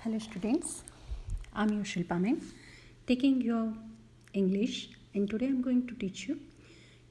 Hello students, I'm your Shilpa ma'am, taking your English, and today I'm going to teach you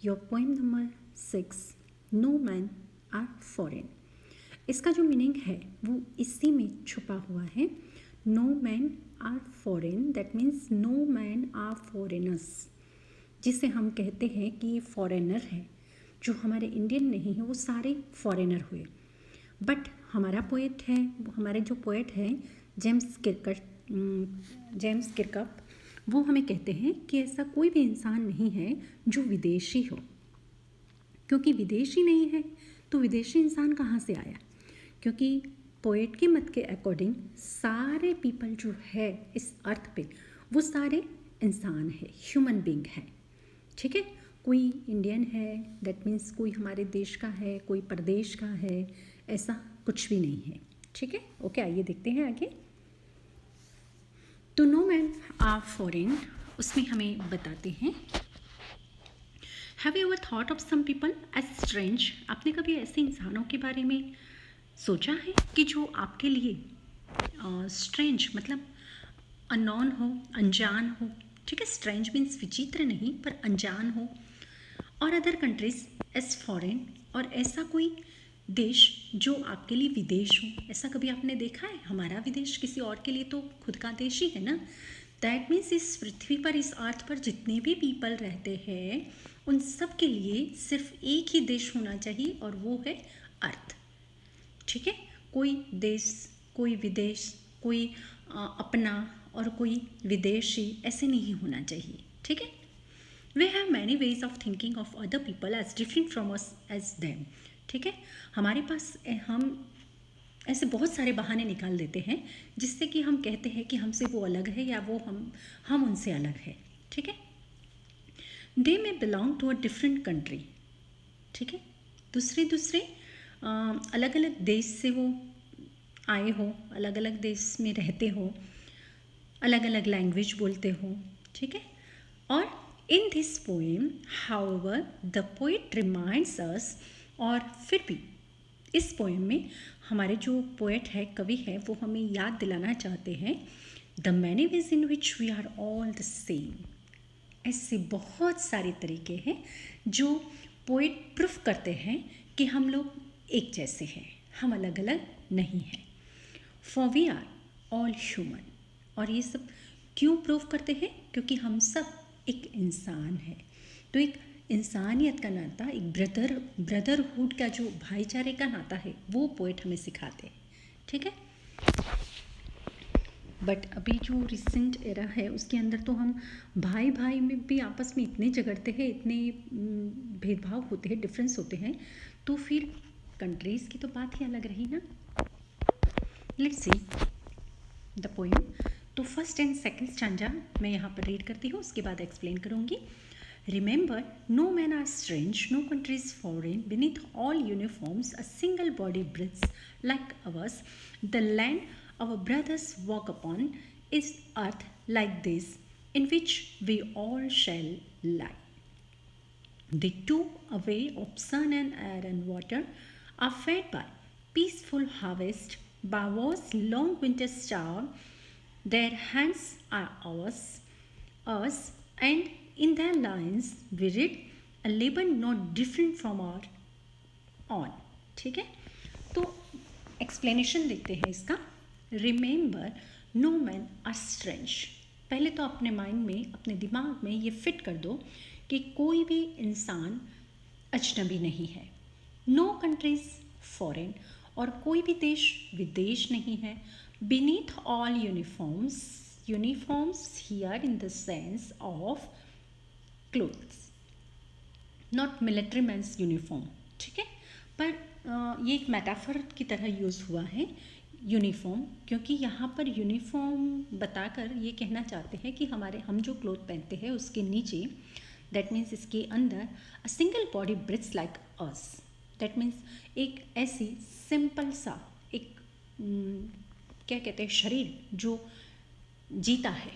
your poem number 6, No Men Are Foreign. इसका जो meaning है वो इसी में छुपा हुआ है. No men are foreign, that means no men are foreigners, जिसे हम कहते हैं कि फॉरेनर है. जो हमारे इंडियन नहीं है वो सारे फॉरेनर हुए. बट हमारा पोएट है, हमारे जो पोएट हैं जेम्स किरकप, वो हमें कहते हैं कि ऐसा कोई भी इंसान नहीं है जो विदेशी हो. क्योंकि विदेशी नहीं है तो विदेशी इंसान कहाँ से आया? क्योंकि पोएट के मत के अकॉर्डिंग सारे पीपल जो है इस अर्थ पे वो सारे इंसान है, ह्यूमन बीइंग है. ठीक है, कोई इंडियन है दैट मीन्स कोई हमारे देश का है, कोई प्रदेश का है, ऐसा कुछ भी नहीं है. ठीक है, ओके, आइए देखते हैं आगे. तो नो मैन आर फॉरेन, उसमें हमें बताते हैं, have you ever thought of some people as strange. आपने कभी ऐसे इंसानों के बारे में सोचा है कि जो आपके लिए स्ट्रेंज मतलब अननोन हो, अनजान हो. ठीक है, स्ट्रेंज मीन्स विचित्र नहीं पर अनजान हो. और अदर कंट्रीज एज फॉरेन, और ऐसा कोई देश जो आपके लिए विदेश हो. ऐसा कभी आपने देखा है? हमारा विदेश किसी और के लिए तो खुद का देश ही है ना. दैट मीन्स इस पृथ्वी पर, इस अर्थ पर जितने भी पीपल रहते हैं उन सब के लिए सिर्फ एक ही देश होना चाहिए और वो है अर्थ. ठीक है, कोई देश, कोई विदेश, कोई अपना और कोई विदेशी ऐसे नहीं होना चाहिए. ठीक है, we have many ways of thinking of other people as different from us as them. ठीक है, हमारे पास हम ऐसे बहुत सारे बहाने निकाल देते हैं जिससे कि हम कहते हैं कि हमसे वो अलग है या वो हम उनसे अलग है. ठीक है, they may belong to a different country. ठीक है, दूसरे अलग अलग देश से वो आए हो, अलग अलग देश में रहते हो, अलग अलग लैंग्वेज बोलते हो. ठीक है, और in this poem however the poet reminds अस, और फिर भी इस पोएम में हमारे जो पोएट है, कवि है, वो हमें याद दिलाना चाहते हैं the many ways in which we are all the same. ऐसे बहुत सारे तरीके हैं जो पोएट प्रूफ करते हैं कि हम लोग एक जैसे हैं, हम अलग अलग नहीं हैं. For we are all human. और ये सब क्यों प्रूफ करते हैं? क्योंकि हम सब एक इंसान है. तो एक इंसानियत का नाता, एक ब्रदरहुड का जो भाईचारे का नाता है वो पोएट हमें सिखाते हैं. ठीक है, बट अभी जो रिसेंट एरा है उसके अंदर तो हम भाई भाई में भी आपस में इतने झगड़ते हैं, इतने भेदभाव होते हैं, डिफरेंस होते हैं, तो फिर कंट्रीज़ की तो बात ही अलग रही ना. Let's see the poem. तो फर्स्ट एंड सेकंड स्टैंजा मैं यहाँ पर रीड करती हूँ, उसके बाद एक्सप्लेन करूँगी. Remember, no men are strange, no country is foreign. Beneath all uniforms, a single body breathes like ours. The land our brothers walk upon is earth like this, in which we all shall lie. The two away of sun and air and water are fed by peaceful harvest, by war's long winter shower. Their hands are ours, and in their lines we read a labor not different from our own. ठीक है, तो explanation देखते हैं इसका. Remember, no man are strange. पहले तो अपने mind में, अपने दिमाग में ये फिट कर दो कि कोई भी इंसान अजनबी नहीं है. नो कंट्रीज फॉरेन, और कोई भी देश विदेश नहीं है. Beneath all uniforms here in the sense of clothes, not military man's uniform. ठीक है, पर ये एक मेटाफर की तरह यूज़ हुआ है यूनिफॉर्म, क्योंकि यहाँ पर यूनिफॉर्म बताकर ये कहना चाहते हैं कि हम जो क्लोथ पहनते हैं उसके नीचे, दैट मीन्स इसके अंदर, a single body breathes like us. That means एक ऐसी सिंपल सा एक क्या कहते हैं, शरीर जो जीता है.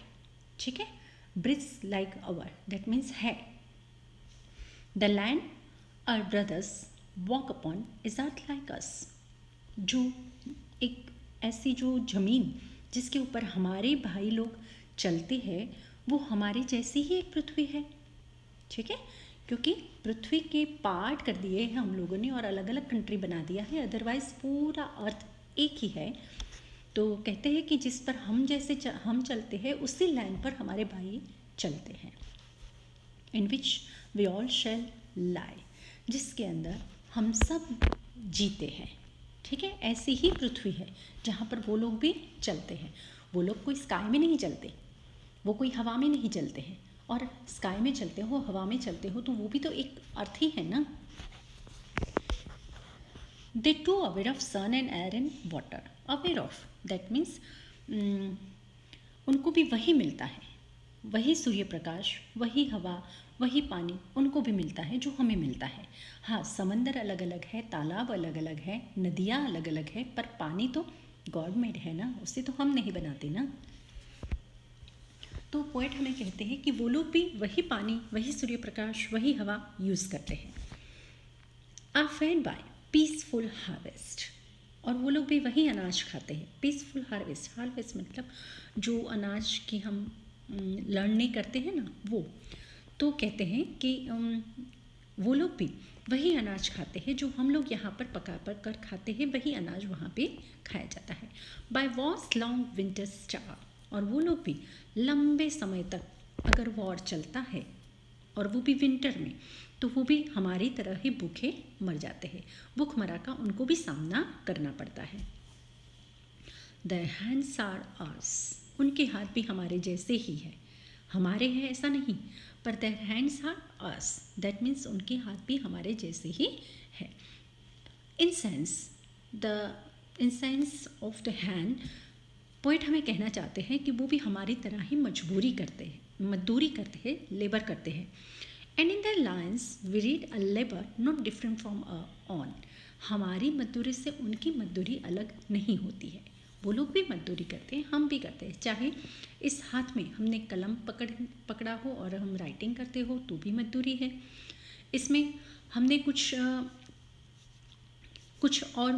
ठीक है, breathes like our, that means है. The land our brothers walk upon is earth like us. जो एक ऐसी जो ज़मीन जिसके ऊपर हमारे भाई लोग चलते हैं, वो हमारे जैसी ही एक पृथ्वी है। ठीक है, क्योंकि पृथ्वी के पार्ट कर दिए हैं हम लोगों ने और अलग अलग कंट्री बना दिया है, अदरवाइज पूरा अर्थ एक ही है। तो कहते हैं कि जिस पर हम चलते हैं उसी लाइन पर हमारे भाई चलते हैं। इन विच वी ऑल शैल लाई, जिसके अंदर हम सब जीते हैं। ठीक है, ऐसी ही पृथ्वी है जहाँ पर वो लोग भी चलते हैं। वो लोग कोई स्काई में नहीं चलते, वो कोई हवा में नहीं चलते हैं। और स्काई में चलते हो, हवा में चलते हो, तो वो भी तो एक अर्थ ही है ना। They too aware of sun and air and water. Aware of that means उनको भी वही मिलता है, वही सूर्य प्रकाश, वही हवा, वही पानी उनको भी मिलता है जो हमें मिलता है। हाँ, समंदर अलग अलग है, तालाब अलग अलग है, नदियाँ अलग अलग है, पर पानी तो गॉड मेड है ना, उससे तो हम नहीं बनाते ना। तो पोएट हमें कहते हैं कि वो लोग भी वही पानी, वही सूर्य प्रकाश, वही हवा यूज़ करते हैं। Are fed by peaceful harvest, और वो लोग भी वही अनाज खाते हैं। पीसफुल हार्वेस्ट, हार्वेस्ट मतलब जो अनाज की हम लड़ने करते हैं ना, वो तो कहते हैं कि वो लोग भी वही अनाज खाते हैं जो हम लोग यहाँ पर पका कर खाते हैं, वही अनाज वहाँ पे खाया जाता है। By wars long winter starved, और वो लोग भी लंबे समय तक अगर वॉर चलता है और वो भी विंटर में, तो वो भी हमारी तरह ही भूखे मर जाते हैं। भूखमरा का उनको भी सामना करना पड़ता है। द हैंड्स आर आर्स, उनके हाथ भी हमारे जैसे ही है। हमारे हैं ऐसा नहीं, पर the hands are ours, that means उनके हाथ भी हमारे जैसे ही है। In sense of the hand, poet हमें कहना चाहते हैं कि वो भी हमारी तरह ही मजदूरी करते हैं, लेबर करते हैं। And in the lines we read a labour not different from a own, हमारी मजदूरी से उनकी मजदूरी अलग नहीं होती है। वो लोग भी मजदूरी करते हैं, हम भी करते हैं। चाहे इस हाथ में हमने कलम पकड़ा हो और हम राइटिंग करते हो तो भी मजदूरी है। इसमें हमने कुछ और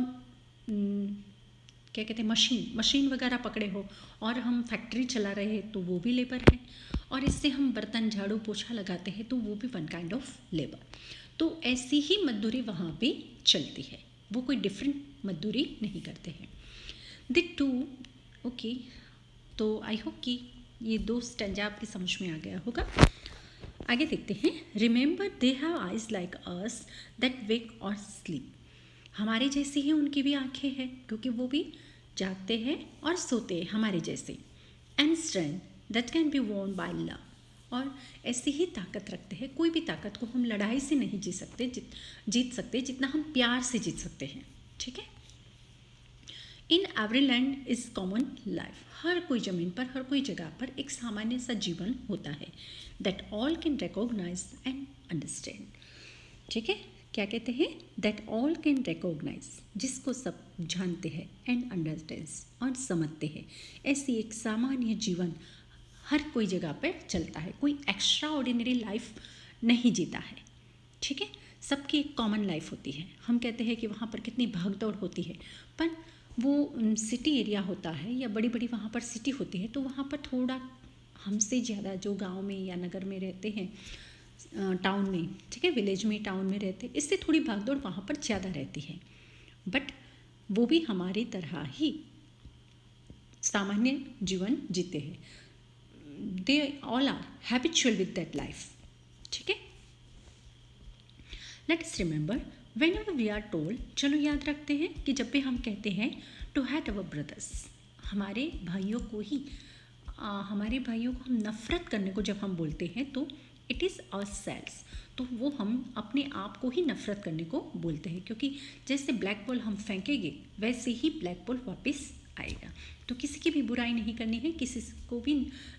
क्या कहते हैं, मशीन वगैरह पकड़े हो और हम फैक्ट्री चला रहे हैं तो वो भी लेबर है। और इससे हम बर्तन झाड़ू पोछा लगाते हैं तो वो भी वन काइंड ऑफ लेबर। तो ऐसी ही मजदूरी वहाँ पे चलती है, वो कोई डिफरेंट मजदूरी नहीं करते हैं। द टू, ओके, तो आई होप कि ये दो स्टैंजा आपकी समझ में आ गया होगा। आगे देखते हैं। Remember they have eyes like us that wake और स्लीप, हमारे जैसी ही उनकी भी आंखें हैं क्योंकि वो भी जागते हैं और सोते हैं हमारे जैसे। And strength that can be वोन बाय लव, और ऐसी ही ताकत रखते हैं। कोई भी ताकत को हम लड़ाई से नहीं जीत सकते जितना हम प्यार से जीत सकते हैं। ठीक है। In every land is common life, हर कोई ज़मीन पर, हर कोई जगह पर एक सामान्य सा जीवन होता है। That all can recognise and understand. ठीक है, क्या कहते हैं, दैट ऑल कैन रिकॉग्नाइज, जिसको सब जानते हैं, एंड अंडरस्टैंड, और समझते हैं। ऐसी एक सामान्य जीवन हर कोई जगह पर चलता है, कोई एक्स्ट्रा ऑर्डिनरी लाइफ नहीं जीता है। ठीक है, सबकी एक कॉमन लाइफ होती है। हम कहते हैं कि वहाँ पर कितनी भागदौड़ होती है, पर वो सिटी एरिया होता है या बड़ी बड़ी वहाँ पर सिटी होती है, तो वहाँ पर थोड़ा हमसे ज़्यादा जो गांव में या नगर में रहते हैं, टाउन में, ठीक है, विलेज में, टाउन में रहते, इससे थोड़ी भागदौड़ वहाँ पर ज़्यादा रहती है। बट वो भी हमारी तरह ही सामान्य जीवन जीते हैं। They all are habitual with that life. ठीक है। Let's remember whenever we are told, चलो याद रखते हैं कि जब भी हम कहते हैं टू हैट अवर ब्रदर्स, हमारे भाइयों को हम नफ़रत करने को जब हम बोलते हैं तो इट इज़ अवर सेल्स, तो वो हम अपने आप को ही नफ़रत करने को बोलते हैं। क्योंकि जैसे ब्लैक बॉल हम फेंकेंगे वैसे ही ब्लैक बॉल वापस आएगा। तो किसी की भी बुराई नहीं करनी है, किसी को भी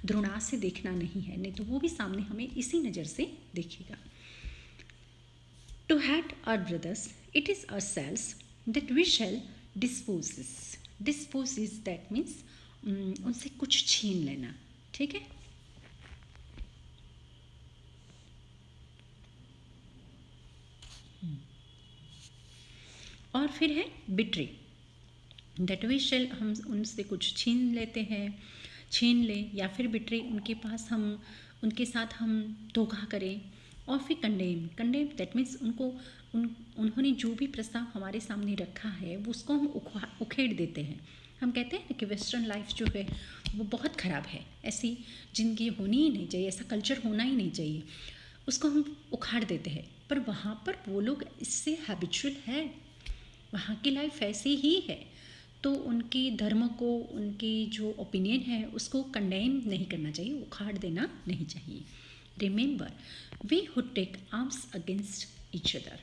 घृणा से देखना नहीं है, नहीं तो वो भी सामने हमें इसी नज़र से देखेगा। To hate our brothers, it is ourselves that we shall dispose. Dispose is that means उनसे कुछ छीन लेना। ठीक है। और फिर है बिट्रे, दैट वी शेल, हम उनसे कुछ छीन लेते हैं, छीन लें, या फिर बिट्रे, उनके पास हम, उनके साथ हम धोखा करें। और फिर कंडेम, कंडेम दैट मीन्स उन्होंने जो भी प्रस्ताव हमारे सामने रखा है वो उसको हम उखेड़ देते हैं। हम कहते हैं ना कि वेस्टर्न लाइफ जो है वो बहुत ख़राब है, ऐसी ज़िंदगी होनी ही नहीं चाहिए, ऐसा कल्चर होना ही नहीं चाहिए, उसको हम उखाड़ देते हैं। पर वहाँ पर वो लोग इससे हैबिचुअल है, वहाँ की लाइफ ऐसी ही है, तो उनकी धर्म को, उनकी जो ओपिनियन है उसको कंडेम नहीं करना चाहिए, उखाड़ देना नहीं चाहिए। Remember, we who take arms against each other.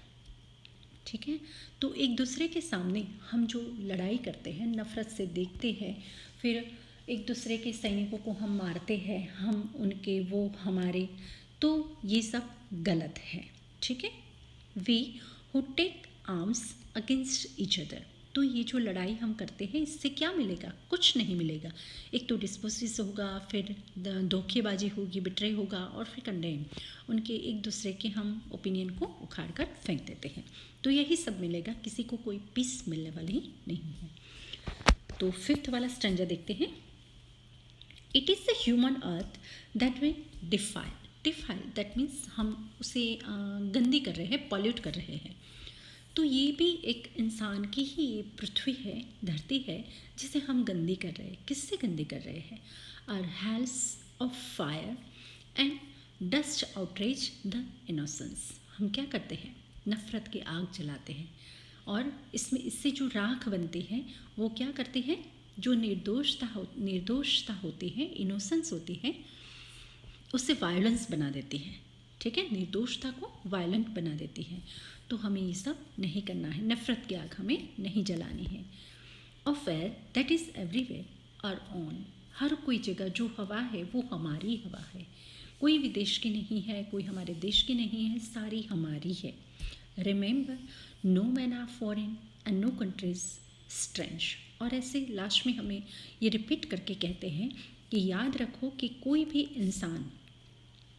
ठीक है, तो एक दूसरे के सामने हम जो लड़ाई करते हैं, नफ़रत से देखते हैं, फिर एक दूसरे के सैनिकों को हम मारते हैं, हम उनके वो हमारे, तो ये सब गलत है। ठीक है, we who take arms against each other, तो ये जो लड़ाई हम करते हैं इससे क्या मिलेगा? कुछ नहीं मिलेगा। एक तो डिस्पोसिस होगा, फिर धोखेबाजी होगी, बिट्रे होगा, और फिर कंडेम, उनके एक दूसरे के हम ओपिनियन को उखाड़ कर फेंक देते हैं, तो यही सब मिलेगा, किसी को कोई पीस मिलने वाली नहीं है। तो फिफ्थ वाला स्टैंजा देखते हैं। It is the human earth that we defile, defile that means हम उसे गंदी कर रहे हैं, पॉल्यूट कर रहे हैं। तो ये भी एक इंसान की ही पृथ्वी है, धरती है, जिसे हम गंदी कर रहे हैं। किससे गंदी कर रहे हैं? Are hells of fire and dust outrage the innocence. हम क्या करते हैं? नफ़रत की आग जलाते हैं, और इससे जो राख बनती है वो क्या करती है? जो निर्दोषता होती है, इनोसेंस होती है, उससे वायलेंस बना देती है। ठीक है, निर्दोषता को वायलेंट बना देती है। तो हमें ये सब नहीं करना है, नफ़रत की आग हमें नहीं जलानी है। अफेयर दैट इज़ एवरीवेयर और ऑन, हर कोई जगह जो हवा है वो हमारी हवा है, कोई भी देश की नहीं है, कोई हमारे देश की नहीं है, सारी हमारी है। Remember, no man are foreign and no countries strange. और ऐसे लास्ट में हमें ये रिपीट करके कहते हैं कि याद रखो कि कोई भी इंसान,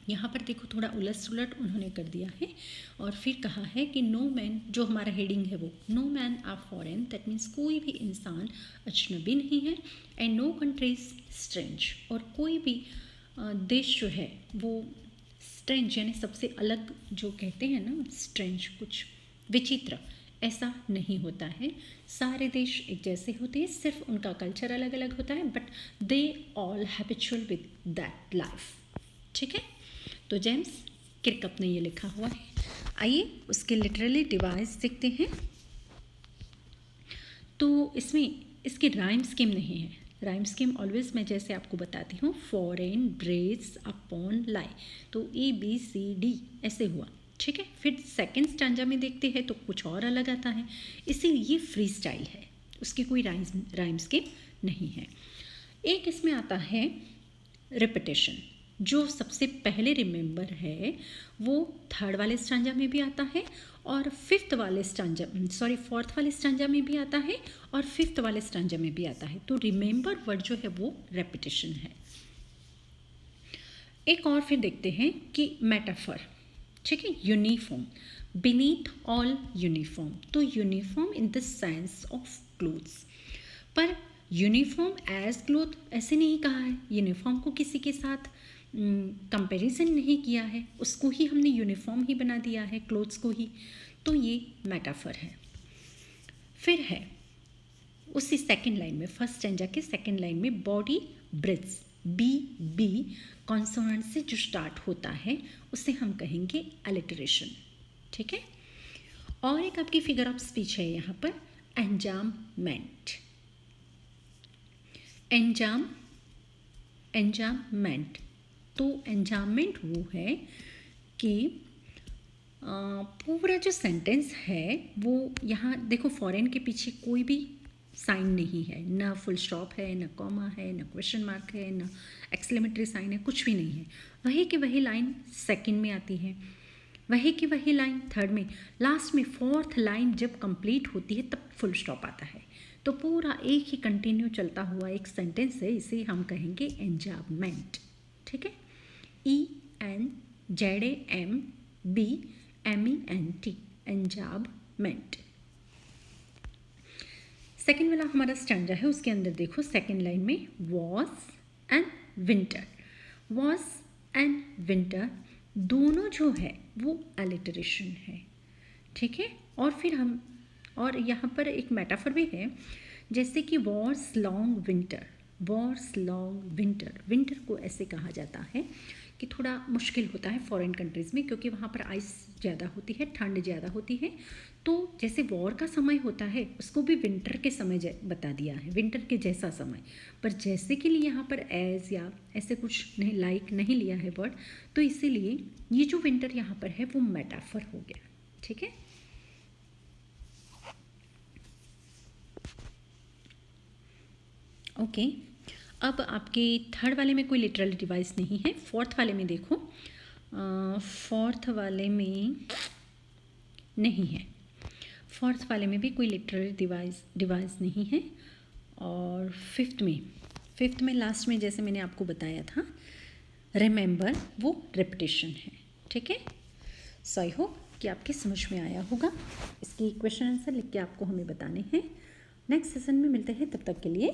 यहाँ पर देखो थोड़ा उलट सुलट उन्होंने कर दिया है, और फिर कहा है कि नो मैन, जो हमारा हेडिंग है वो no man are foreign, that means कोई भी इंसान अजनबी नहीं है, एंड नो कंट्रीज स्ट्रेंज, और कोई भी देश जो है वो स्ट्रेंज यानी सबसे अलग, जो कहते हैं ना स्ट्रेंज, कुछ विचित्र, ऐसा नहीं होता है। सारे देश एक जैसे होते हैं, सिर्फ उनका कल्चर अलग अलग होता है, but they all habitual with that life. ठीक है, तो जेम्स किरकप ने ये लिखा हुआ है। आइए उसके लिटरली डिवाइस देखते हैं। तो इसमें इसकी राइम स्कीम नहीं है। राइम स्कीम ऑलवेज मैं जैसे आपको बताती हूँ, फॉरेन, ब्रेड्स, अपॉन, लाई, तो ABCD ऐसे हुआ। ठीक है, फिर सेकेंड स्टैंजा में देखते हैं तो कुछ और अलग आता है, इसीलिए ये फ्री स्टाइल है, उसकी कोई राइम स्कीम नहीं है। एक इसमें आता है रिपीटेशन, जो सबसे पहले रिमेंबर है वो थर्ड वाले स्टैंजा में भी आता है, और फोर्थ वाले स्टैंजा में भी आता है, और फिफ्थ वाले स्टैंजा में भी आता है। तो रिमेंबर वर्ड जो है वो रेपिटेशन है। एक और फिर देखते हैं कि मेटाफर, ठीक है, यूनिफॉर्म, बीनीथ ऑल यूनिफॉर्म, तो uniform in the sense of clothes, पर यूनिफॉर्म एज क्लोथ ऐसे नहीं कहा है, यूनिफॉर्म को किसी के साथ कंपैरिजन नहीं किया है, उसको ही हमने यूनिफॉर्म ही बना दिया है, क्लोथ्स को ही, तो ये मेटाफर है। फिर है उसी सेकंड लाइन में, फर्स्ट स्टैंजा के सेकंड लाइन में, बॉडी ब्रेथ्स, BB कॉन्सोनेंट से जो स्टार्ट होता है उसे हम कहेंगे अलिटरेशन। ठीक है, और एक आपकी फिगर ऑफ स्पीच है यहाँ पर, एंजाममेंट, एंजाममेंट, तो एंजाममेंट वो है कि पूरा जो सेंटेंस है वो, यहाँ देखो फॉरेन के पीछे कोई भी साइन नहीं है, ना फुल स्टॉप है, ना कॉमा है, ना क्वेश्चन मार्क है, ना एक्सक्लेमेटरी साइन है, कुछ भी नहीं है। वही की वही लाइन सेकंड में आती है, वही की वही लाइन थर्ड में, लास्ट में फोर्थ लाइन जब कंप्लीट होती है तब फुल स्टॉप आता है। तो पूरा एक ही कंटिन्यू चलता हुआ एक सेंटेंस है, इसे हम कहेंगे एंजाममेंट। ठीक है, ENJAMBMENT, एंजाममेंट। सेकेंड वाला हमारा स्टैंजा है, उसके अंदर देखो सेकेंड लाइन में was and winter, was and winter दोनों जो है वो अलिटरेशन है, ठीक है। और फिर हम और यहाँ पर एक मेटाफर भी है, जैसे कि Wars long winter, Wars long winter, winter को ऐसे कहा जाता है कि थोड़ा मुश्किल होता है फॉरेन कंट्रीज़ में, क्योंकि वहाँ पर आइस ज़्यादा होती है, ठंड ज़्यादा होती है। तो जैसे वॉर का समय होता है उसको भी विंटर के समय बता दिया है, विंटर के जैसा समय, पर जैसे कि लिए यहाँ पर एज या ऐसे कुछ नहीं, लाइक नहीं लिया है वर्ड, तो इसीलिए ये जो विंटर यहाँ पर है वो मेटाफर हो गया, ठीक है। ओके अब आपके थर्ड वाले में कोई लिटरल डिवाइस नहीं है। फोर्थ वाले में देखो, फोर्थ वाले में नहीं है, फोर्थ वाले में भी कोई लिटरल डिवाइस नहीं है। और फिफ्थ में लास्ट में जैसे मैंने आपको बताया था रिमेंबर, वो रिपीटिशन है, ठीक है। सो आई होप कि आपके समझ में आया होगा। इसकी क्वेश्चन आंसर लिख के आपको हमें बताने हैं। नेक्स्ट सेशन में मिलते हैं, तब तक के लिए